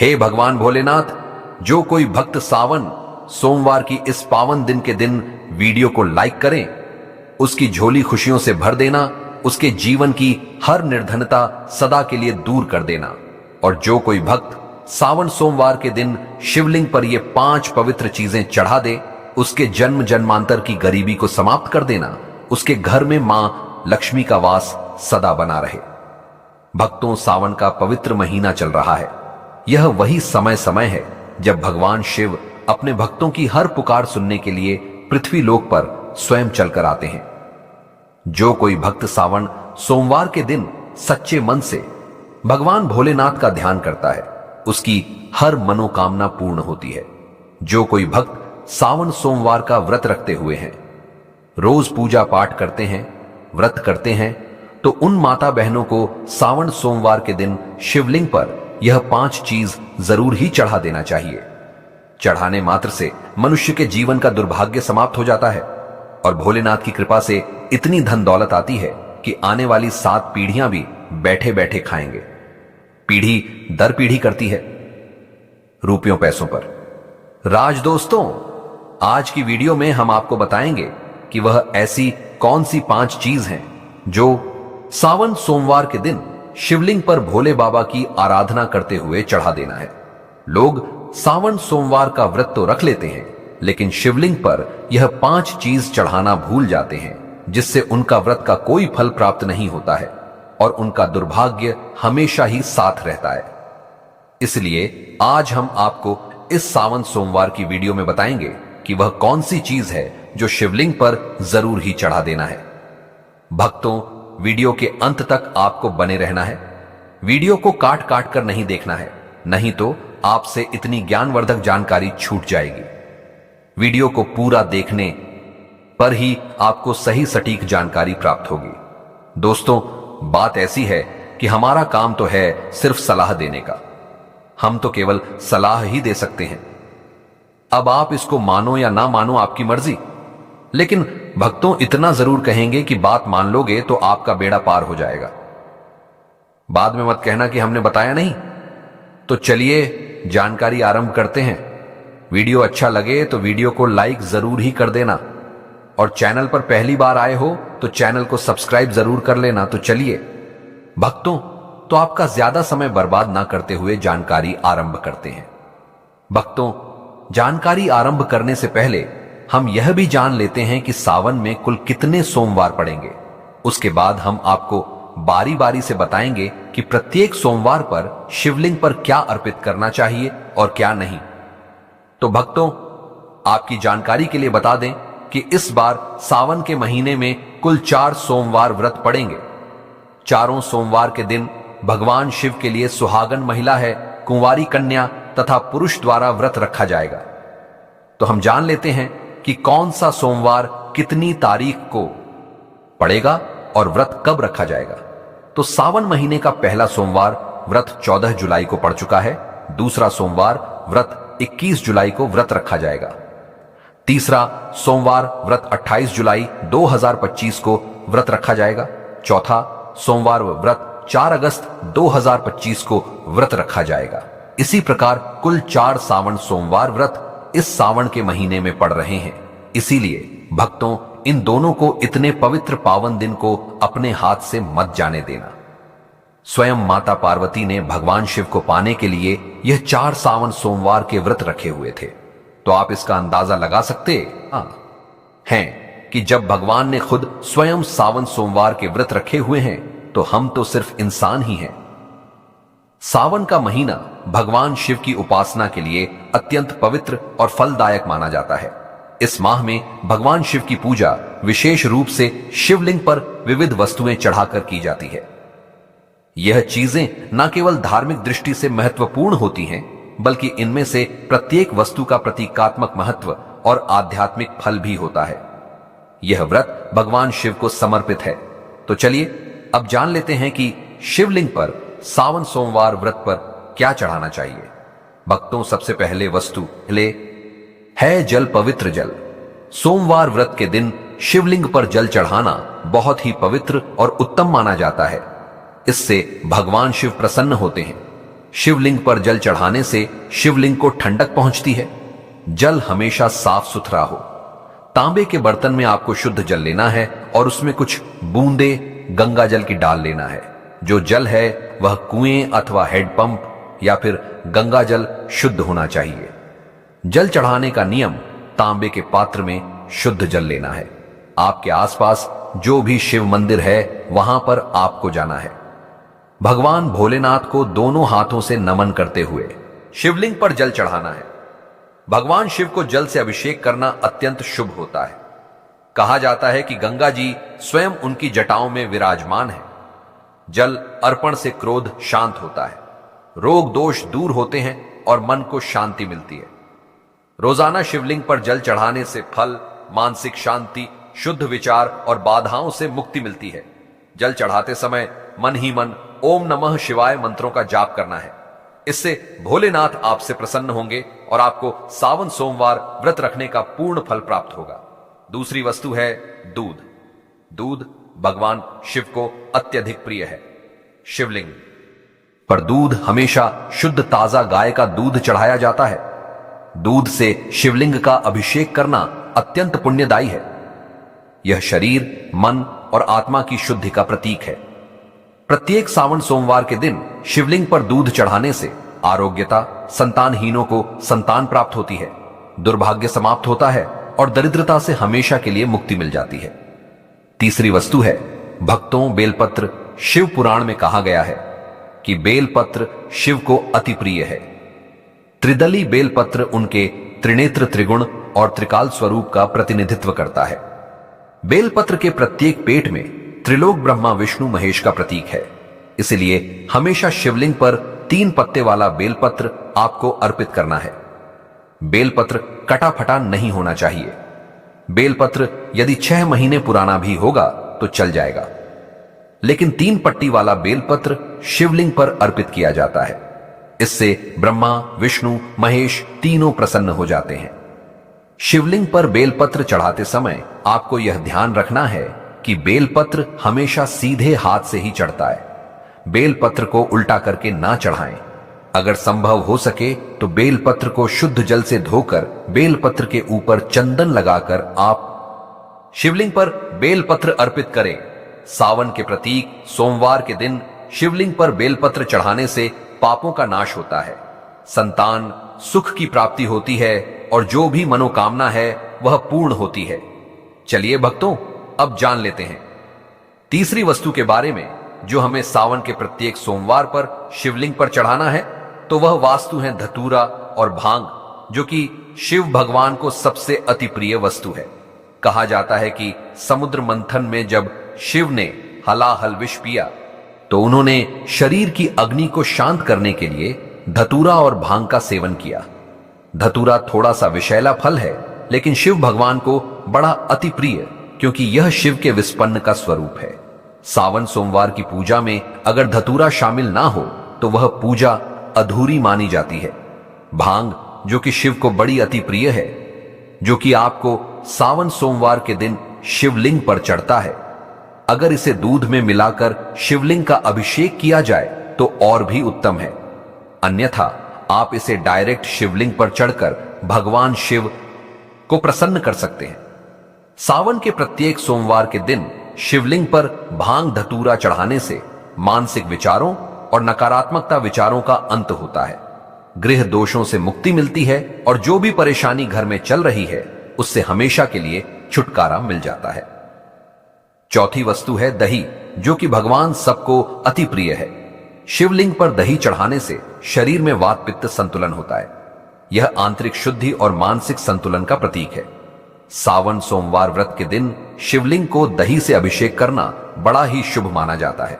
हे भगवान भोलेनाथ, जो कोई भक्त सावन सोमवार की इस पावन दिन के दिन वीडियो को लाइक करें, उसकी झोली खुशियों से भर देना, उसके जीवन की हर निर्धनता सदा के लिए दूर कर देना। और जो कोई भक्त सावन सोमवार के दिन शिवलिंग पर ये 5 पवित्र चीजें चढ़ा दे, उसके जन्म जन्मांतर की गरीबी को समाप्त कर देना, उसके घर में मां लक्ष्मी का वास सदा बना रहे। भक्तों, सावन का पवित्र महीना चल रहा है। यह वही समय है जब भगवान शिव अपने भक्तों की हर पुकार सुनने के लिए पृथ्वी लोक पर स्वयं चलकर आते हैं। जो कोई भक्त सावन सोमवार के दिन सच्चे मन से भगवान भोलेनाथ का ध्यान करता है, उसकी हर मनोकामना पूर्ण होती है। जो कोई भक्त सावन सोमवार का व्रत रखते हुए हैं, रोज पूजा पाठ करते हैं, व्रत करते हैं, तो उन माता बहनों को सावन सोमवार के दिन शिवलिंग पर यह 5 चीज जरूर ही चढ़ा देना चाहिए। चढ़ाने मात्र से मनुष्य के जीवन का दुर्भाग्य समाप्त हो जाता है और भोलेनाथ की कृपा से इतनी धन दौलत आती है कि आने वाली 7 पीढ़ियां भी बैठे बैठे खाएंगे। पीढ़ी दर पीढ़ी करती है रुपयों पैसों पर। राज दोस्तों, आज की वीडियो में हम आपको बताएंगे कि वह ऐसी कौन सी 5 चीज हैं जो सावन सोमवार के दिन शिवलिंग पर भोले बाबा की आराधना करते हुए चढ़ा देना है। लोग सावन सोमवार का व्रत तो रख लेते हैं, लेकिन शिवलिंग पर यह 5 चीज चढ़ाना भूल जाते हैं, जिससे उनका व्रत का कोई फल प्राप्त नहीं होता है और उनका दुर्भाग्य हमेशा ही साथ रहता है। इसलिए आज हम आपको इस सावन सोमवार की वीडियो में बताएंगे कि वह कौन सी चीज है जो शिवलिंग पर जरूर ही चढ़ा देना है। भक्तों, वीडियो के अंत तक आपको बने रहना है। वीडियो को काट काट कर नहीं देखना है, नहीं तो आपसे इतनी ज्ञानवर्धक जानकारी छूट जाएगी। वीडियो को पूरा देखने पर ही आपको सही सटीक जानकारी प्राप्त होगी। दोस्तों, बात ऐसी है कि हमारा काम तो है सिर्फ सलाह देने का। हम तो केवल सलाह ही दे सकते हैं। अब आप इसको मानो या ना मानो, आपकी मर्जी। लेकिन भक्तों, इतना जरूर कहेंगे कि बात मान लोगे तो आपका बेड़ा पार हो जाएगा। बाद में मत कहना कि हमने बताया नहीं। तो चलिए जानकारी आरंभ करते हैं। वीडियो अच्छा लगे तो वीडियो को लाइक जरूर ही कर देना और चैनल पर पहली बार आए हो तो चैनल को सब्सक्राइब जरूर कर लेना। तो चलिए भक्तों, तो आपका ज्यादा समय बर्बाद ना करते हुए जानकारी आरंभ करते हैं। भक्तों, जानकारी आरंभ करने से पहले हम यह भी जान लेते हैं कि सावन में कुल कितने सोमवार पड़ेंगे। उसके बाद हम आपको बारी बारी से बताएंगे कि प्रत्येक सोमवार पर शिवलिंग पर क्या अर्पित करना चाहिए और क्या नहीं। तो भक्तों, आपकी जानकारी के लिए बता दें कि इस बार सावन के महीने में कुल 4 सोमवार व्रत पड़ेंगे। चारों सोमवार के दिन भगवान शिव के लिए सुहागन महिला है, कुंवारी कन्या तथा पुरुष द्वारा व्रत रखा जाएगा। तो हम जान लेते हैं कि कौन सा सोमवार कितनी तारीख को पड़ेगा और व्रत कब रखा जाएगा। तो सावन महीने का पहला सोमवार व्रत 14 जुलाई को पड़ चुका है। दूसरा सोमवार व्रत 21 जुलाई को व्रत रखा जाएगा। तीसरा सोमवार व्रत 28 जुलाई 2025 को व्रत रखा जाएगा। चौथा सोमवार व्रत 4 अगस्त 2025 को व्रत रखा जाएगा। इसी प्रकार कुल 4 सावन सोमवार व्रत इस सावन के महीने में पड़ रहे हैं। इसीलिए भक्तों, इन दोनों को इतने पवित्र पावन दिन को अपने हाथ से मत जाने देना। स्वयं माता पार्वती ने भगवान शिव को पाने के लिए यह 4 सावन सोमवार के व्रत रखे हुए थे। तो आप इसका अंदाजा लगा सकते हैं कि जब भगवान ने खुद स्वयं सावन सोमवार के व्रत रखे हुए हैं, तो हम तो सिर्फ इंसान ही हैं। सावन का महीना भगवान शिव की उपासना के लिए अत्यंत पवित्र और फलदायक माना जाता है। इस माह में भगवान शिव की पूजा विशेष रूप से शिवलिंग पर विविध वस्तुएं चढ़ाकर की जाती है। यह चीजें न केवल धार्मिक दृष्टि से महत्वपूर्ण होती हैं, बल्कि इनमें से प्रत्येक वस्तु का प्रतीकात्मक महत्व और आध्यात्मिक फल भी होता है। यह व्रत भगवान शिव को समर्पित है। तो चलिए अब जान लेते हैं कि शिवलिंग पर सावन सोमवार व्रत पर क्या चढ़ाना चाहिए। भक्तों, सबसे पहले वस्तु है जल, पवित्र जल। सोमवार व्रत के दिन शिवलिंग पर जल चढ़ाना बहुत ही पवित्र और उत्तम माना जाता है। इससे भगवान शिव प्रसन्न होते हैं। शिवलिंग पर जल चढ़ाने से शिवलिंग को ठंडक पहुंचती है। जल हमेशा साफ सुथरा हो। तांबे के बर्तन में आपको शुद्ध जल लेना है और उसमें कुछ बूंदे गंगा जल की डाल लेना है। जो जल है वह कुएं अथवा हेडपंप या फिर गंगा जल शुद्ध होना चाहिए। जल चढ़ाने का नियम, तांबे के पात्र में शुद्ध जल लेना है। आपके आसपास जो भी शिव मंदिर है वहां पर आपको जाना है। भगवान भोलेनाथ को दोनों हाथों से नमन करते हुए शिवलिंग पर जल चढ़ाना है। भगवान शिव को जल से अभिषेक करना अत्यंत शुभ होता है। कहा जाता है कि गंगा जी स्वयं उनकी जटाओं में विराजमान है। जल अर्पण से क्रोध शांत होता है, रोग दोष दूर होते हैं और मन को शांति मिलती है। रोजाना शिवलिंग पर जल चढ़ाने से फल, मानसिक शांति, शुद्ध विचार और बाधाओं से मुक्ति मिलती है। जल चढ़ाते समय मन ही मन ओम नमः शिवाय मंत्रों का जाप करना है। इससे भोलेनाथ आपसे प्रसन्न होंगे और आपको सावन सोमवार व्रत रखने का पूर्ण फल प्राप्त होगा। दूसरी वस्तु है दूध। दूध भगवान शिव को अत्यधिक प्रिय है। शिवलिंग पर दूध हमेशा शुद्ध ताजा गाय का दूध चढ़ाया जाता है। दूध से शिवलिंग का अभिषेक करना अत्यंत पुण्यदायी है। यह शरीर, मन और आत्मा की शुद्धि का प्रतीक है। प्रत्येक सावन सोमवार के दिन शिवलिंग पर दूध चढ़ाने से आरोग्यता, संतानहीनों को संतान प्राप्त होती है, दुर्भाग्य समाप्त होता है और दरिद्रता से हमेशा के लिए मुक्ति मिल जाती है। तीसरी वस्तु है भक्तों बेलपत्र। शिव पुराण में कहा गया है कि बेलपत्र शिव को अति प्रिय है। त्रिदली बेलपत्र उनके त्रिनेत्र, त्रिगुण और त्रिकाल स्वरूप का प्रतिनिधित्व करता है। बेलपत्र के प्रत्येक पेट में त्रिलोक ब्रह्मा, विष्णु, महेश का प्रतीक है। इसलिए हमेशा शिवलिंग पर 3 पत्ते वाला बेलपत्र आपको अर्पित करना है। बेलपत्र कटा फटा नहीं होना चाहिए। बेलपत्र यदि 6 महीने पुराना भी होगा तो चल जाएगा, लेकिन 3 पट्टी वाला बेलपत्र शिवलिंग पर अर्पित किया जाता है। इससे ब्रह्मा, विष्णु, महेश तीनों प्रसन्न हो जाते हैं। शिवलिंग पर बेलपत्र चढ़ाते समय आपको यह ध्यान रखना है कि बेलपत्र हमेशा सीधे हाथ से ही चढ़ता है। बेलपत्र को उल्टा करके ना चढ़ाएं। अगर संभव हो सके तो बेलपत्र को शुद्ध जल से धोकर बेलपत्र के ऊपर चंदन लगाकर आप शिवलिंग पर बेलपत्र अर्पित करें। सावन के प्रतीक सोमवार के दिन शिवलिंग पर बेलपत्र चढ़ाने से पापों का नाश होता है, संतान सुख की प्राप्ति होती है और जो भी मनोकामना है वह पूर्ण होती है। चलिए भक्तों, अब जान लेते हैं तीसरी वस्तु के बारे में जो हमें सावन के प्रत्येक सोमवार पर शिवलिंग पर चढ़ाना है। तो वह वास्तु है धतूरा और भांग, जो कि शिव भगवान को सबसे अति प्रिय वस्तु है। कहा जाता है कि समुद्र मंथन में जब शिव ने हलाहल विष पिया तो उन्होंने शरीर की अग्नि को शांत करने के लिए धतूरा और भांग का सेवन किया। धतूरा थोड़ा सा विषैला फल है, लेकिन शिव भगवान को बड़ा अति प्रिय, क्योंकि यह शिव के विस्पन्न का स्वरूप है। सावन सोमवार की पूजा में अगर धतूरा शामिल ना हो तो वह पूजा अधूरी मानी जाती है। भांग, जो कि शिव को बड़ी अति प्रिय है, जो कि आपको सावन सोमवार के दिन शिवलिंग पर चढ़ता है, अगर इसे दूध में मिलाकर शिवलिंग का अभिषेक किया जाए तो और भी उत्तम है। अन्यथा आप इसे डायरेक्ट शिवलिंग पर चढ़कर भगवान शिव को प्रसन्न कर सकते हैं। सावन के प्रत्येक सोमवार के दिन शिवलिंग पर भांग धतूरा चढ़ाने से मानसिक विचारों और नकारात्मकता विचारों का अंत होता है, गृह दोषों से मुक्ति मिलती है और जो भी परेशानी घर में चल रही है उससे हमेशा के लिए छुटकारा मिल जाता है। चौथी वस्तु है दही, जो कि भगवान सबको अति प्रिय है। शिवलिंग पर दही चढ़ाने से शरीर में वात पित्त संतुलन होता है। यह आंतरिक शुद्धि और मानसिक संतुलन का प्रतीक है। सावन सोमवार व्रत के दिन शिवलिंग को दही से अभिषेक करना बड़ा ही शुभ माना जाता है।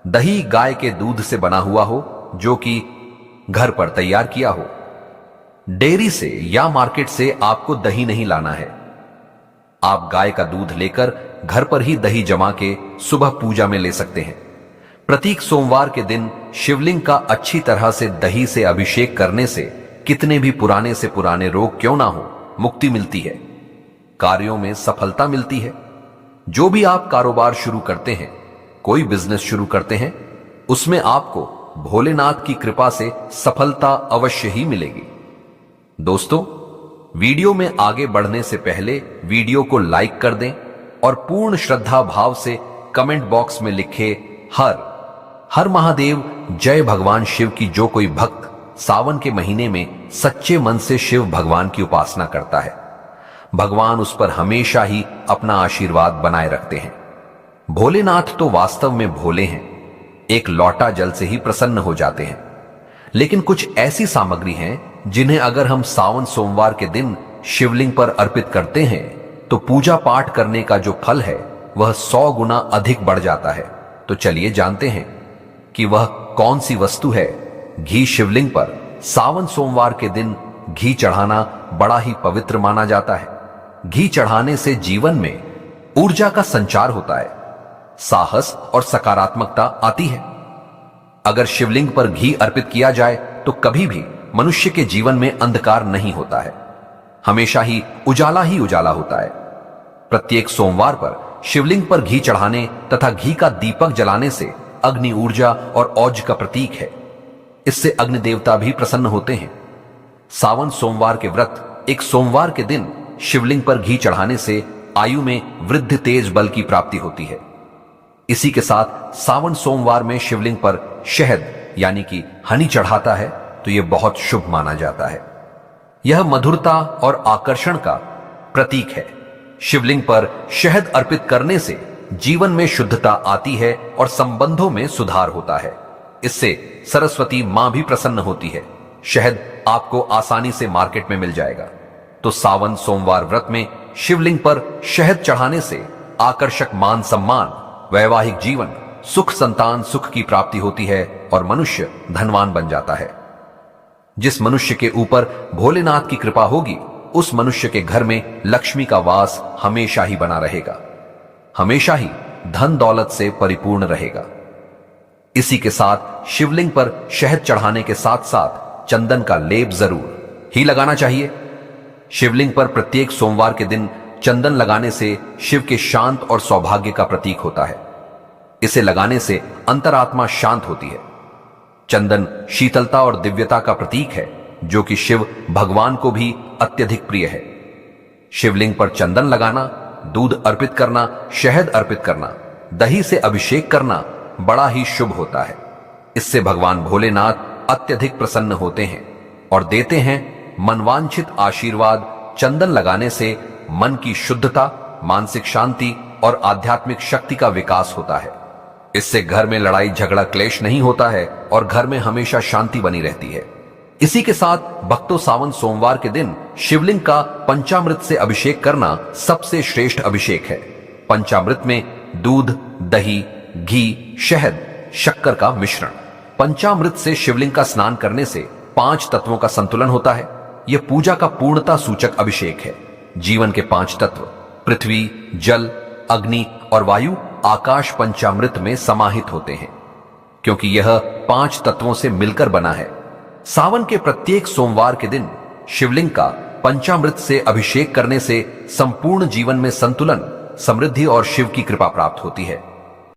दही गाय के दूध से बना हुआ हो, जो कि घर पर तैयार किया हो। डेयरी से या मार्केट से आपको दही नहीं लाना है। आप गाय का दूध लेकर घर पर ही दही जमा के सुबह पूजा में ले सकते हैं। प्रत्येक सोमवार के दिन शिवलिंग का अच्छी तरह से दही से अभिषेक करने से कितने भी पुराने से पुराने रोग क्यों ना हो, मुक्ति मिलती है, कार्यों में सफलता मिलती है। जो भी आप कारोबार शुरू करते हैं, कोई बिजनेस शुरू करते हैं, उसमें आपको भोलेनाथ की कृपा से सफलता अवश्य ही मिलेगी। दोस्तों, वीडियो में आगे बढ़ने से पहले वीडियो को लाइक कर दें और पूर्ण श्रद्धा भाव से कमेंट बॉक्स में लिखे हर हर महादेव। जय भगवान शिव की जो कोई भक्त सावन के महीने में सच्चे मन से शिव भगवान की उपासना करता है, भगवान उस पर हमेशा ही अपना आशीर्वाद बनाए रखते हैं। भोलेनाथ तो वास्तव में भोले हैं, एक लौटा जल से ही प्रसन्न हो जाते हैं। लेकिन कुछ ऐसी सामग्री हैं जिन्हें अगर हम सावन सोमवार के दिन शिवलिंग पर अर्पित करते हैं तो पूजा पाठ करने का जो फल है वह 100 गुना अधिक बढ़ जाता है। तो चलिए जानते हैं कि वह कौन सी वस्तु है। घी शिवलिंग पर सावन सोमवार के दिन घी चढ़ाना बड़ा ही पवित्र माना जाता है। घी चढ़ाने से जीवन में ऊर्जा का संचार होता है, साहस और सकारात्मकता आती है। अगर शिवलिंग पर घी अर्पित किया जाए तो कभी भी मनुष्य के जीवन में अंधकार नहीं होता है, हमेशा ही उजाला होता है। प्रत्येक सोमवार पर शिवलिंग पर घी चढ़ाने तथा घी का दीपक जलाने से अग्नि ऊर्जा और औज का प्रतीक है। इससे अग्नि देवता भी प्रसन्न होते हैं। सावन सोमवार के व्रत एक सोमवार के दिन शिवलिंग पर घी चढ़ाने से आयु में वृद्धि तेज बल की प्राप्ति होती है। इसी के साथ सावन सोमवार में शिवलिंग पर शहद यानी कि हनी चढ़ाता है तो यह बहुत शुभ माना जाता है। यह मधुरता और आकर्षण का प्रतीक है। शिवलिंग पर शहद अर्पित करने से जीवन में शुद्धता आती है और संबंधों में सुधार होता है। इससे सरस्वती मां भी प्रसन्न होती है। शहद आपको आसानी से मार्केट में मिल जाएगा। तो सावन सोमवार व्रत में शिवलिंग पर शहद चढ़ाने से आकर्षक मान सम्मान, वैवाहिक जीवन, सुख संतान सुख की प्राप्ति होती है और मनुष्य धनवान बन जाता है। जिस मनुष्य के ऊपर भोलेनाथ की कृपा होगी उस मनुष्य के घर में लक्ष्मी का वास हमेशा ही बना रहेगा, हमेशा ही धन दौलत से परिपूर्ण रहेगा। इसी के साथ शिवलिंग पर शहद चढ़ाने के साथ साथ चंदन का लेप जरूर ही लगाना चाहिए। शिवलिंग पर प्रत्येक सोमवार के दिन चंदन लगाने से शिव के शांत और सौभाग्य का प्रतीक होता है। इसे लगाने से अंतरात्मा शांत होती है। चंदन शीतलता और दिव्यता का प्रतीक है जो कि शिव भगवान को भी अत्यधिक प्रिय है। शिवलिंग पर चंदन लगाना, दूध अर्पित करना, शहद अर्पित करना, दही से अभिषेक करना बड़ा ही शुभ होता है। इससे भगवान भोलेनाथ अत्यधिक प्रसन्न होते हैं और देते हैं मनवांछित आशीर्वाद। चंदन लगाने से मन की शुद्धता, मानसिक शांति और आध्यात्मिक शक्ति का विकास होता है। इससे घर में लड़ाई झगड़ा क्लेश नहीं होता है और घर में हमेशा शांति बनी रहती है। इसी के साथ भक्तों सावन सोमवार के दिन शिवलिंग का पंचामृत से अभिषेक करना सबसे श्रेष्ठ अभिषेक है। पंचामृत में दूध, दही, घी, शहद, शक्कर का मिश्रण। पंचामृत से शिवलिंग का स्नान करने से 5 तत्वों का संतुलन होता है। यह पूजा का पूर्णता सूचक अभिषेक है। जीवन के 5 तत्व पृथ्वी, जल, अग्नि और वायु आकाश पंचामृत में समाहित होते हैं, क्योंकि यह 5 तत्वों से मिलकर बना है। सावन के प्रत्येक सोमवार के दिन शिवलिंग का पंचामृत से अभिषेक करने से संपूर्ण जीवन में संतुलन, समृद्धि और शिव की कृपा प्राप्त होती है।